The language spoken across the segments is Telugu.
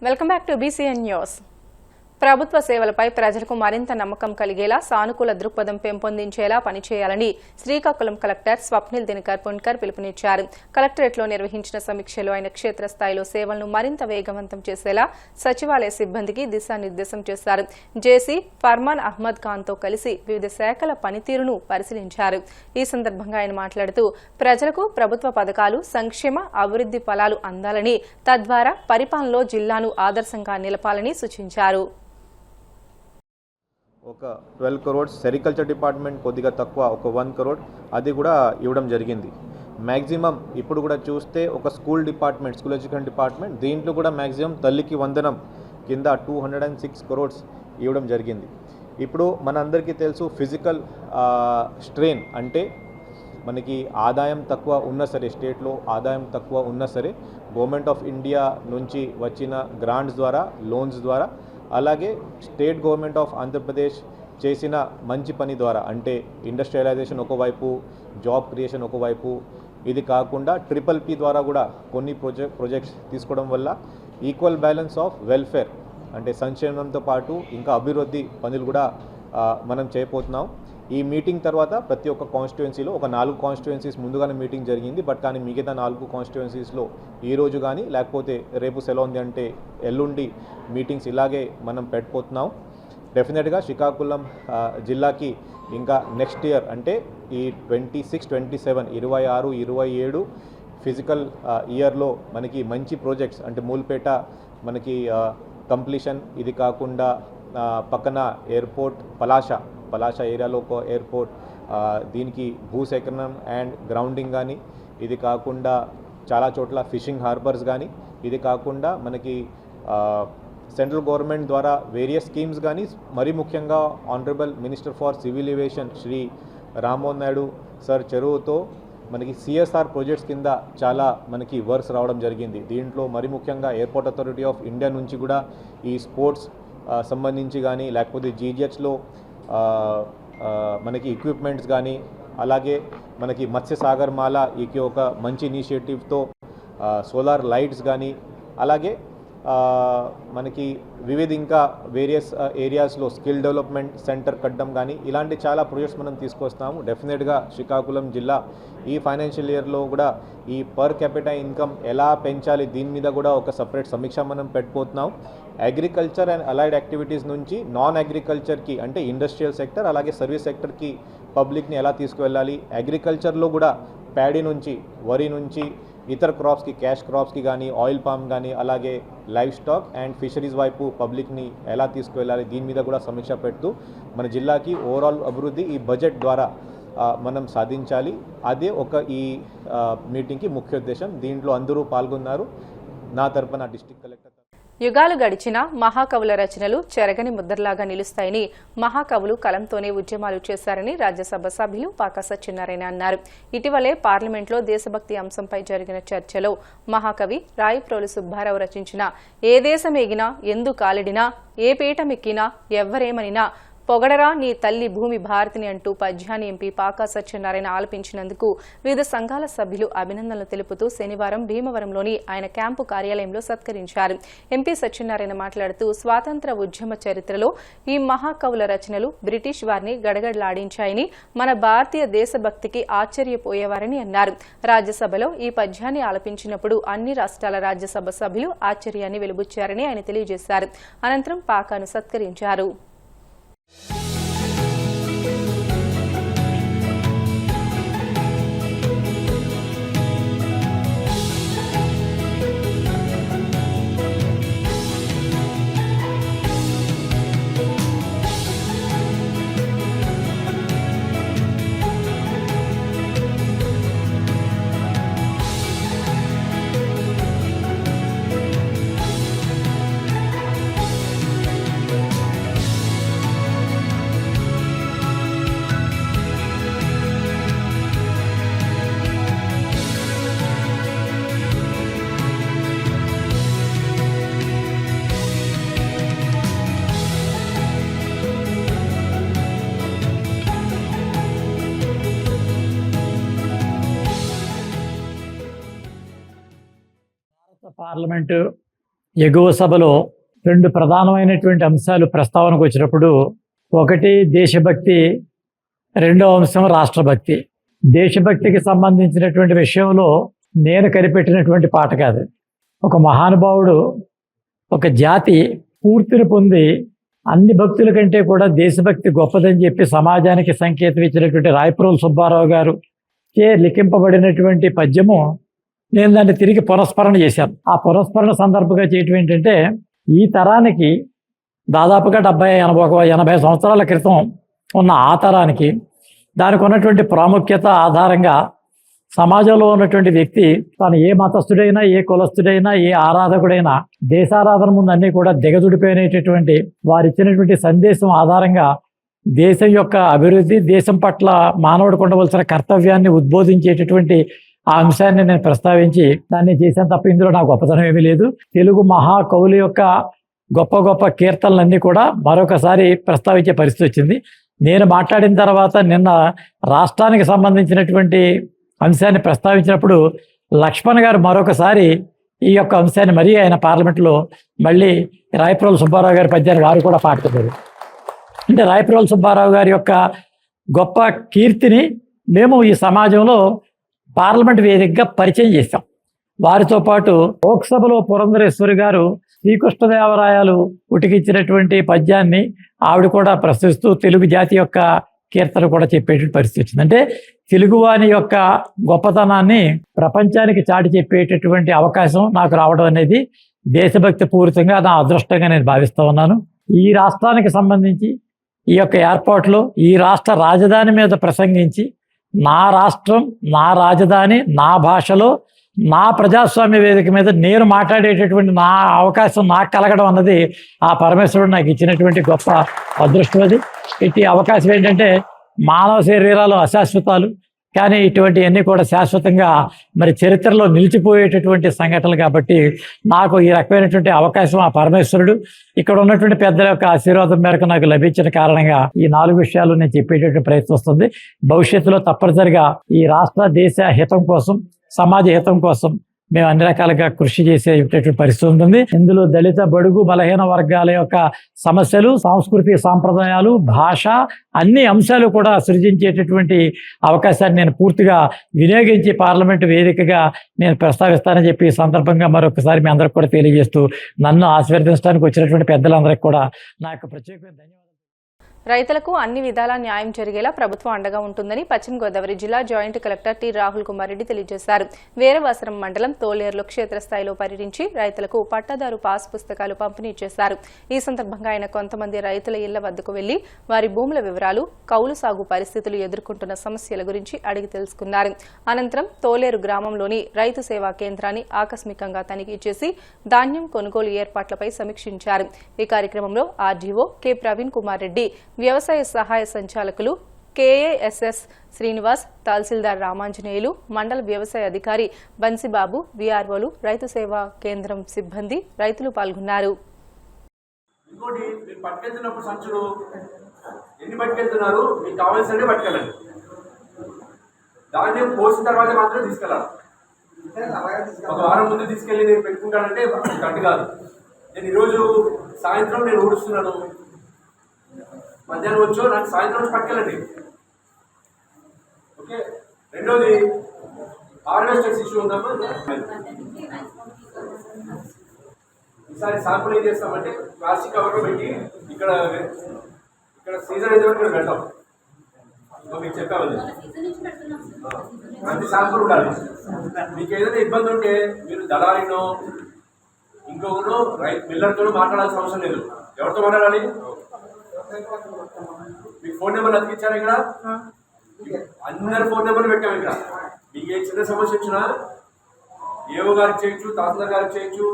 Welcome back to BCN news. ప్రభుత్వ సేవలపై ప్రజలకు మరింత నమ్మకం కలిగేలా సానుకూల దృక్పథం పెంపొందించేలా పనిచేయాలని శ్రీకాకుళం కలెక్టర్ స్వప్నిల్ దినకర్ పుణ్కర్ పిలుపునిచ్చారు. కలెక్టరేట్లో నిర్వహించిన సమీక్షలో ఆయన క్షేత్రస్థాయిలో సేవలను మరింత వేగవంతం చేసేలా సచివాలయ సిబ్బందికి దిశానిర్దేశం చేశారు. జేసీ ఫర్మాన్ అహ్మద్ ఖాన్తో కలిసి వివిధ శాఖల పనితీరును పరిశీలించారు. ఈ సందర్భంగా ఆయన మాట్లాడుతూ ప్రజలకు ప్రభుత్వ పథకాలు, సంక్షేమ, అభివృద్ది ఫలాలు అందాలని, తద్వారా పరిపాలనలో జిల్లాను ఆదర్శంగా నిలపాలని సూచించారు. ఒక 12 crores సెరికల్చర్ డిపార్ట్మెంట్ కొద్దిగా తక్కువ, ఒక 1 crore అది కూడా ఇవ్వడం జరిగింది. మ్యాక్సిమం ఇప్పుడు కూడా చూస్తే ఒక స్కూల్ ఎడ్యుకేషన్ డిపార్ట్మెంట్ దీంట్లో కూడా మ్యాక్సిమం తల్లికి వందనం కింద 206 crores ఇవ్వడం జరిగింది. ఇప్పుడు మనందరికీ తెలుసు ఫిజికల్ స్ట్రెయిన్ అంటే మనకి ఆదాయం తక్కువ ఉన్నా సరే, స్టేట్లో ఆదాయం తక్కువ ఉన్నా సరే గవర్నమెంట్ ఆఫ్ ఇండియా నుంచి వచ్చిన గ్రాంట్స్ ద్వారా, లోన్స్ ద్వారా, అలాగే స్టేట్ గవర్నమెంట్ ఆఫ్ ఆంధ్రప్రదేశ్ చేసిన మంచి పని ద్వారా, అంటే ఇండస్ట్రియలైజేషన్ ఒకవైపు, జాబ్ క్రియేషన్ ఒకవైపు, ఇది కాకుండా PPP ద్వారా కూడా కొన్ని ప్రాజెక్ట్స్ తీసుకోవడం వల్ల ఈక్వల్ బ్యాలెన్స్ ఆఫ్ వెల్ఫేర్ అంటే సంక్షేమంతో పాటు ఇంకా అభివృద్ధి పనులు కూడా మనం చేయబోతున్నాం. ఈ మీటింగ్ తర్వాత ప్రతి ఒక్క కాన్స్టిట్యుయెన్సీలో ఒక 4 కాన్స్టిట్యుయెన్సీస్ ముందుగానే మీటింగ్ జరిగింది. బట్ కానీ మిగతా 4 కాన్స్టిట్యుయెన్సీస్లో ఈరోజు కానీ లేకపోతే రేపు సెలవు ఉంది అంటే ఎల్లుండి మీటింగ్స్ ఇలాగే మనం పెట్టబోతున్నాం. డెఫినెట్గా శ్రీకాకుళం జిల్లాకి ఇంకా నెక్స్ట్ ఇయర్ అంటే ఈ 26, 27, 26, 27 ఫిజికల్ ఇయర్లో మనకి మంచి ప్రాజెక్ట్స్ అంటే మూల్పేట మనకి కంప్లీషన్, ఇది కాకుండా పక్కన ఎయిర్పోర్ట్ పలాష ఏరియాలో ఒక ఎయిర్పోర్ట్, దీనికి భూసేకరణం అండ్ గ్రౌండింగ్ కానీ, ఇది కాకుండా చాలా చోట్ల ఫిషింగ్ హార్బర్స్ కానీ, ఇది కాకుండా మనకి సెంట్రల్ గవర్నమెంట్ ద్వారా వేరియస్ స్కీమ్స్ కానీ, మరీ ముఖ్యంగా honourable minister for civil aviation Shri Rammohan Naidu sir చెరువుతో మనకి CSR ప్రాజెక్ట్స్ కింద చాలా మనకి వర్క్స్ రావడం జరిగింది. దీంట్లో మరీ ముఖ్యంగా ఎయిర్పోర్ట్ అథారిటీ ఆఫ్ ఇండియా నుంచి కూడా ఈ స్పోర్ట్స్ సంబంధించి కానీ, లేకపోతే GGHలో మనకి ఎక్విప్మెంట్స్ కానీ, అలాగే మనకి మత్స్యసాగర్ మాల ఈ ఒక మంచి ఇనిషియేటివ్తో సోలార్ లైట్స్ కానీ, అలాగే మనకి వివిధ ఇంకా వేరియస్ ఏరియాస్లో స్కిల్ డెవలప్మెంట్ సెంటర్ కట్టడం కానీ, ఇలాంటి చాలా ప్రాజెక్ట్స్ మనం తీసుకొస్తాము. డెఫినెట్గా శ్రీకాకుళం జిల్లా ఈ ఫైనాన్షియల్ ఇయర్లో కూడా ఈ పర్ క్యాపిటల్ ఇన్కమ్ ఎలా పెంచాలి దీని మీద కూడా ఒక సపరేట్ సమీక్ష మనం పెట్టబోతున్నాం. అగ్రికల్చర్ అండ్ అలైడ్ యాక్టివిటీస్ నుంచి నాన్ అగ్రికల్చర్కి అంటే ఇండస్ట్రియల్ సెక్టర్, అలాగే సర్వీస్ సెక్టర్కి పబ్లిక్ని ఎలా తీసుకువెళ్ళాలి, అగ్రికల్చర్లో కూడా ప్యాడీ నుంచి, వరి నుంచి ఇతర క్రాప్స్కి, క్యాష్ క్రాప్స్కి కానీ, ఆయిల్ పామ్ కానీ, అలాగే లైవ్ స్టాక్ అండ్ ఫిషరీస్ వైపు పబ్లిక్ని ఎలా తీసుకువెళ్ళాలి దీని మీద కూడా సమీక్ష పెడుతూ మన జిల్లాకి ఓవరాల్ అభివృద్ధి ఈ బడ్జెట్ ద్వారా మనం సాధించాలి. అదే ఒక ఈ మీటింగ్కి ముఖ్య ఉద్దేశం. దీంట్లో అందరూ పాల్గొన్నారు. నా తరపున డిస్ట్రిక్ట్ కలెక్టర్. యుగాలు గడిచిన మహాకవుల రచనలు చెరగని ముద్రలాగా నిలుస్తాయని, మహాకవులు కలంతోనే ఉద్యమాలు చేశారని రాజ్యసభ సభ్యులు పాకా సత్యనారాయణ అన్నారు. ఇటీవలే పార్లమెంట్లో దేశభక్తి అంశంపై జరిగిన చర్చలో మహాకవి రాయప్రోలు సుబ్బారావు రచించిన ఏ దేశమేగినా, ఎందు కాలిడినా, ఏ పీఠమెక్కినా, ఎవ్వరేమనినా, పొగడరా నీ తల్లి భూమి భారతిని అంటూ పద్యాన్ని ఎంపీ పాకా సత్యనారాయణ ఆలపించినందుకు వివిధ సంఘాల సభ్యులు అభినందనలు తెలుపుతూ శనివారం భీమవరంలోని ఆయన క్యాంపు కార్యాలయంలో సత్కరించారు. ఎంపీ సత్యనారాయణ మాట్లాడుతూ స్వాతంత్ర ఉద్యమ చరిత్రలో ఈ మహాకవుల రచనలు బ్రిటిష్ వారిని గడగడలాడించాయని, మన భారతీయ దేశభక్తికి ఆశ్చర్యపోయేవారని అన్నారు. రాజ్యసభలో ఈ పద్యాన్ని ఆలపించినప్పుడు అన్ని రాష్ట్రాల రాజ్యసభ సభ్యులు ఆశ్చర్యాన్ని వెలుబుచ్చారని ఆయన తెలియజేశారు. అనంతరం పాకాను సత్కరించారు. పార్లమెంటు ఎగువ సభలో 2 ప్రధానమైనటువంటి అంశాలు ప్రస్తావనకు వచ్చినప్పుడు, ఒకటి దేశభక్తి, రెండవ అంశం రాష్ట్రభక్తి. దేశభక్తికి సంబంధించినటువంటి విషయంలో నేను కనిపెట్టినటువంటి పాట కాదు. ఒక మహానుభావుడు ఒక జాతి పూర్తిని పొంది అన్ని భక్తుల కంటే కూడా దేశభక్తి గొప్పదని చెప్పి సమాజానికి సంకేతం ఇచ్చినటువంటి రాయప్రోలు సుబ్బారావు గారు లిఖింపబడినటువంటి పద్యము నేను దాన్ని తిరిగి పునఃస్మరణ చేశాను. ఆ పునఃస్మరణ సందర్భంగా చేయటం ఏంటంటే, ఈ తరానికి దాదాపుగా 70-80 సంవత్సరాల క్రితం ఉన్న ఆ తరానికి దానికి ఉన్నటువంటి ప్రాముఖ్యత ఆధారంగా సమాజంలో ఉన్నటువంటి వ్యక్తి తను ఏ మతస్థుడైనా, ఏ కులస్థుడైనా, ఏ ఆరాధకుడైనా దేశారాధన ముందు అన్నీ కూడా దిగదుడిపోయినటువంటి వారు ఇచ్చినటువంటి సందేశం ఆధారంగా దేశం యొక్క అభివృద్ధి, దేశం పట్ల మానవుడికి ఉండవలసిన కర్తవ్యాన్ని ఉద్బోధించేటటువంటి ఆ అంశాన్ని నేను ప్రస్తావించి దాన్ని చేశాను తప్ప ఇందులో నా గొప్పతనం ఏమీ లేదు. తెలుగు మహాకవుల యొక్క గొప్ప గొప్ప కీర్తనలన్నీ కూడా మరొకసారి ప్రస్తావించే పరిస్థితి వచ్చింది. నేను మాట్లాడిన తర్వాత నిన్న రాష్ట్రానికి సంబంధించినటువంటి అంశాన్ని ప్రస్తావించినప్పుడు లక్ష్మణ్ గారు మరొకసారి ఈ యొక్క అంశాన్ని మరీ ఆయన పార్లమెంట్లో మళ్ళీ రాయప్రోలు సుబ్బారావు గారి పద్యాన్ని వారు కూడా పాడుతున్నారు. అంటే రాయప్రోలు సుబ్బారావు గారి యొక్క గొప్ప కీర్తిని మేము ఈ సమాజంలో పార్లమెంట్ వేదికగా పరిచయం చేశాం. వారితో పాటు లోక్సభలో పురంధరేశ్వరి గారు శ్రీకృష్ణదేవరాయలు ఉటికిచ్చినటువంటి పద్యాన్ని ఆవిడ కూడా ప్రశ్నిస్తూ తెలుగు జాతి యొక్క కీర్తన కూడా చెప్పేటువంటి పరిస్థితి వచ్చింది. అంటే తెలుగువాని యొక్క గొప్పతనాన్ని ప్రపంచానికి చాటి చెప్పేటటువంటి అవకాశం నాకు రావడం అనేది దేశభక్తి పూరితంగా నా అదృష్టంగా నేను భావిస్తూ ఉన్నాను. ఈ రాష్ట్రానికి సంబంధించి ఈ యొక్క ఏర్పాటులో ఈ రాష్ట్ర రాజధాని మీద ప్రసంగించి నా రాష్ట్రం, నా రాజధాని, నా భాషలో, నా ప్రజాస్వామ్య వేదిక మీద నేను మాట్లాడేటటువంటి నా అవకాశం నాకు కలగడం అన్నది ఆ పరమేశ్వరుడు నాకు ఇచ్చినటువంటి గొప్ప అదృష్టం. అది ఇటు అవకాశం ఏంటంటే, మానవ శరీరాలు అశాశ్వతాలు, కానీ ఇటువంటివన్నీ కూడా శాశ్వతంగా మరి చరిత్రలో నిలిచిపోయేటటువంటి సంఘటనలు. కాబట్టి నాకు ఈ రకమైనటువంటి అవకాశం ఆ పరమేశ్వరుడు, ఇక్కడ ఉన్నటువంటి పెద్దల యొక్క ఆశీర్వాదం మేరకు నాకు లభించిన కారణంగా ఈ 4 విషయాలు నేను చెప్పేటటువంటి ప్రయత్నిస్తుంది. భవిష్యత్తులో తప్పనిసరిగా ఈ రాష్ట్ర దేశ హితం కోసం, సమాజ హితం కోసం మేము అన్ని రకాలుగా కృషి చేసేటటువంటి పరిస్థితి ఉంటుంది. ఇందులో దళిత, బడుగు, బలహీన వర్గాల యొక్క సమస్యలు, సాంస్కృతిక సాంప్రదాయాలు, భాష, అన్ని అంశాలు కూడా సృజించేటటువంటి అవకాశాన్ని నేను పూర్తిగా వినియోగించి పార్లమెంటు వేదికగా నేను ప్రస్తావిస్తానని చెప్పి ఈ సందర్భంగా మరొకసారి మీ అందరికి కూడా తెలియజేస్తూ, నన్ను ఆశీర్వదించడానికి వచ్చినటువంటి పెద్దలందరికీ కూడా నా యొక్క ప్రత్యేకమైన ధన్యవాదాలు. రైతులకు అన్ని విధాలా న్యాయం జరిగేలా ప్రభుత్వం అండగా ఉంటుందని పశ్చిమ గోదావరి జిల్లా joint collector T Rahul Kumar Reddy తెలియజేశారు. వీరవాసరం మండలం తోలేరులో క్షేత్రస్థాయిలో పర్యటించి రైతులకు పట్టాదారు పాస్ పుస్తకాలు పంపిణీ చేశారు. ఈ సందర్భంగా ఆయన కొంతమంది రైతుల ఇళ్ల వద్దకు వెళ్లి వారి భూముల వివరాలు, కౌలు సాగు పరిస్థితులు ఎదుర్కొంటున్న సమస్యల గురించి అడిగి తెలుసుకున్నారు. అనంతరం తోలేరు గ్రామంలోని రైతు సేవా కేంద్రాన్ని ఆకస్మికంగా తనిఖీ చేసి ధాన్యం కొనుగోలు ఏర్పాట్లపై సమీక్షించారు. ఈ కార్యక్రమంలో ఆర్డీఓ కె ప్రవీణ్ కుమార్ రెడ్డి, వ్యవసాయ సహాయ సంచాలకులు కేఏఎస్ఎస్ శ్రీనివాస్, తహసీల్దార్ రామాంజనేయులు, మండల వ్యవసాయ అధికారి బన్సిబాబు, వీఆర్ఓలు, రైతు సేవా కేంద్రం సిబ్బంది, రైతులు పాల్గొన్నారు. ఇంకోటి, మీరు పట్టుకెళ్తున్నప్పుడు సంచులు ఎన్ని పట్టుకెళ్తున్నారు, మీకు కావాల్సినవి పట్టుకెళ్ళండి. దాన్ని పోసిన తర్వాత మాత్రం తీసుకెళ్ళాలి. ఒక వారం ముందు తీసుకెళ్ళి నేను పెట్టుకుంటానంటే కరెక్ట్ కాదు. నేను ఈరోజు సాయంత్రం నేను ఊడుస్తున్నాను, మధ్యాహ్నం వచ్చో నాకు సాయంత్రం వచ్చి పట్టుకెళ్ళండి. ఓకే. రెండోది, హార్వెస్టర్స్ ఇష్యూ ఉందమ్మా. ఈసారి శాంపుల్ ఏం చేస్తామంటే ప్లాస్టిక్ కవర్లో పెట్టి ఇక్కడ సీజన్ అయితే వరకు పెడతాం. మీకు చెప్పామని ప్రతి శాంపుల్ ఉండాలి. మీకు ఏదైనా ఇబ్బంది ఉంటే మీరు దళారినో ఇంకొకరు మిల్లర్తో మాట్లాడాల్సిన అవసరం లేదు. ఎవరితో మాట్లాడాలి? మీకు ఫోన్ నెంబర్ అతికిచ్చారు. ఇక్కడ అందరు ఫోన్ నెంబర్లు పెట్టాము. ఇక్కడ మీకు ఏ చిన్న సమస్య వచ్చినా ఏఓ గారికి చేయొచ్చు, తహసీల్దార్ గారికి చేయొచ్చు,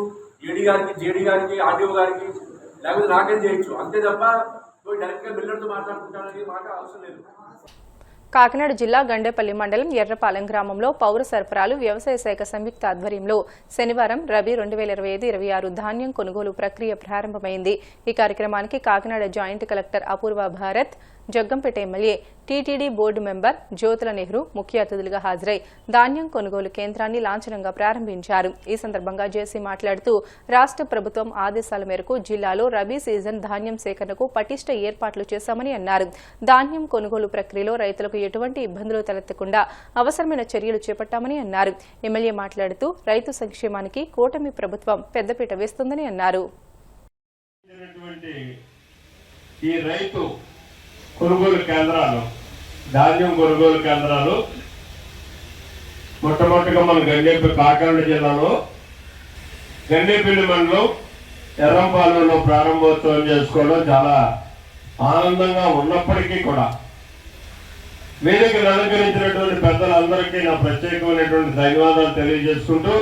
ఏడీ గారికి, జేడీ గారికి, ఆర్డీఓ గారికి, లేకపోతే నాకేం చేయొచ్చు. అంతే తప్ప డైరెక్ట్గా మిల్లర్తో మాట్లాడుకుంటానని మాట అవసరం లేదు. కాకినాడ జిల్లా గండేపల్లి మండలం ఎర్రపాలెం గ్రామంలో పౌర సరఫరాలు వ్యవసాయ శాఖ సంయుక్త ఆధ్వర్యంలో శనివారం రబీ 2025-26 ధాన్యం కొనుగోలు ప్రక్రియ ప్రారంభమైంది. ఈ కార్యక్రమానికి Kakinada joint collector Apoorva Bharat, Jaggampeta MLA TTD board member Jyothula Nehru ముఖ్య అతిథులుగా హాజరై ధాన్యం కొనుగోలు కేంద్రాన్ని లాంఛనంగా ప్రారంభించారు. ఈ సందర్భంగా జేసీ మాట్లాడుతూ రాష్ట్ర ప్రభుత్వం ఆదేశాల మేరకు జిల్లాలో రబీ సీజన్ ధాన్యం సేకరణకు పటిష్ట ఏర్పాట్లు చేశామని అన్నారు. ధాన్యం కొనుగోలు ప్రక్రియలో రైతులకు ఎటువంటి ఇబ్బందులు తలెత్తకుండా అవసరమైన చర్యలు చేపట్టామని అన్నారు. ఎమ్మెల్యే మాట్లాడుతూ రైతు సంక్షేమానికి కూటమి ప్రభుత్వం పెద్దపీట వేస్తుందని అన్నారు. ఈ రైతు కొనుగోలు కేంద్రాలు, ధాన్యం కొనుగోలు కేంద్రాలు మొట్టమొదటిగా మన కాకినాడ జిల్లాలో గండేపల్లి మండలం ఎర్రంపాలెంలో ప్రారంభోత్సవం చేసుకోవడం చాలా ఆనందంగా ఉన్నప్పటికీ కూడా వేదికను అలంకరించినటువంటి పెద్దలందరికీ నా ప్రత్యేకమైనటువంటి ధన్యవాదాలు తెలియజేసుకుంటూ,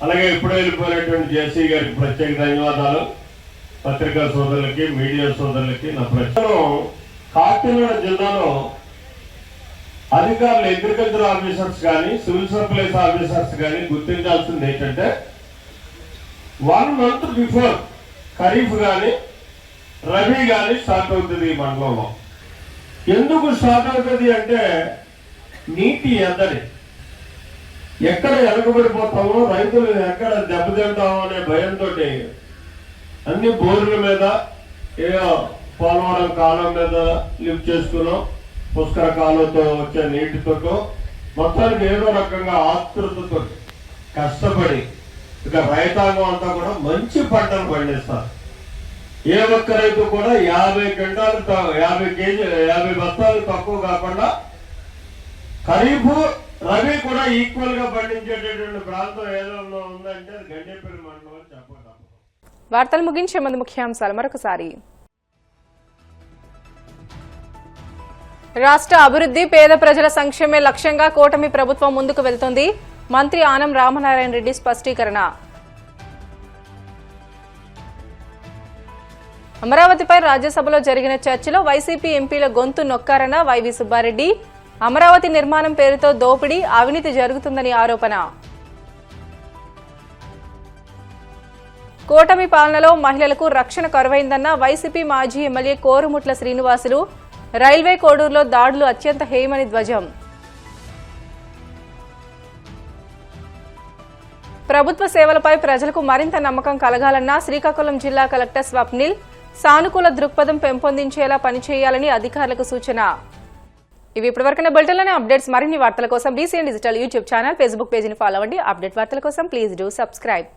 అలాగే ఇప్పుడే వెళ్ళిపోయినటువంటి జేసీ గారికి ప్రత్యేక ధన్యవాదాలు, పత్రికా సోదరులకి, మీడియా సోదరులకి నా ప్రశ్న. కాకినాడ జిల్లాలో అధికారులు, అగ్రికల్చర్ ఆఫీసర్స్ కానీ సివిల్ సప్లైస్ ఆఫీసర్స్ కానీ గుర్తించాల్సింది ఏంటంటే 1 month బిఫోర్ ఖరీఫ్ కానీ రబీ కానీ స్టార్ట్ అవుతుంది ఈ మండలంలో. ఎందుకు స్టార్ట్ అవుతుంది అంటే నీటి ఎద్దడి, ఎక్కడ వెనకబడిపోతామో, రైతులు ఎక్కడ దెబ్బతింటామో అనే భయంతో అన్ని బోర్ల మీద, ఏదో పోలవరం కాలం మీద లిఫ్ట్ చేసుకున్నాం, పుష్కర కాలంతో వచ్చే నీటితో మొత్తానికి ఏదో రకంగా ఆతృతతో కష్టపడి ఇక రైతాంగం అంతా కూడా మంచి పంటలు పండిస్తారు. ఏ ఒక్క రైతు కూడా 50 క్వింటాలు 50 బస్తాలు తక్కువ కాకుండా ఖరీఫ్ రబీ కూడా ఈక్వల్ గా పండించేటటువంటి ప్రాంతం ఏదైనా ఉందంటే అది గండేపల్లి మండలం అని చెప్పగలం. వార్తలు ముగించే ముందు ముఖ్యాంశాలు మరొకసారి. రాష్ట్ర అభివృద్ధి, పేద ప్రజల సంక్షేమే లక్ష్యంగా కూటమి ప్రభుత్వం ముందుకు వెళ్తోంది. మంత్రి ఆనం రామనారాయణ రెడ్డి స్పష్టీకరణ. అమరావతిపై రాజ్యసభలో జరిగిన చర్చలో వైసీపీ ఎంపీల గొంతు నొక్కారన్న వైవి సుబ్బారెడ్డి. అమరావతి నిర్మాణం పేరుతో దోపిడీ, అవినీతి జరుగుతుందని ఆరోపణ. కూటమి పాలనలో మహిళలకు రక్షణ కరువైందన్న వైసీపీ మాజీ ఎమ్మెల్యే కోరుముట్ల శ్రీనివాసులు. రైల్వే కోడూరులో దాడులు అత్యంత హేయమని ధ్వజం. ప్రభుత్వ సేవలపై ప్రజలకు మరింత నమ్మకం కలగాలన్న శ్రీకాకుళం జిల్లా కలెక్టర్ స్వప్నిల్. సానుకూల దృక్పథం పెంపొందించేలా పనిచేయాలని అధికారులకు సూచన. ఇవి ఇప్పటివరకున్న బులెటిన్లోని అప్డేట్స్. మరిన్ని వార్తల కోసం BCN digital YouTube channel, Facebook పేజీని ఫాలో అవ్వండి. అప్డేట్ వార్తల కోసం ప్లీజ్ డూ సబ్స్క్రైబ్.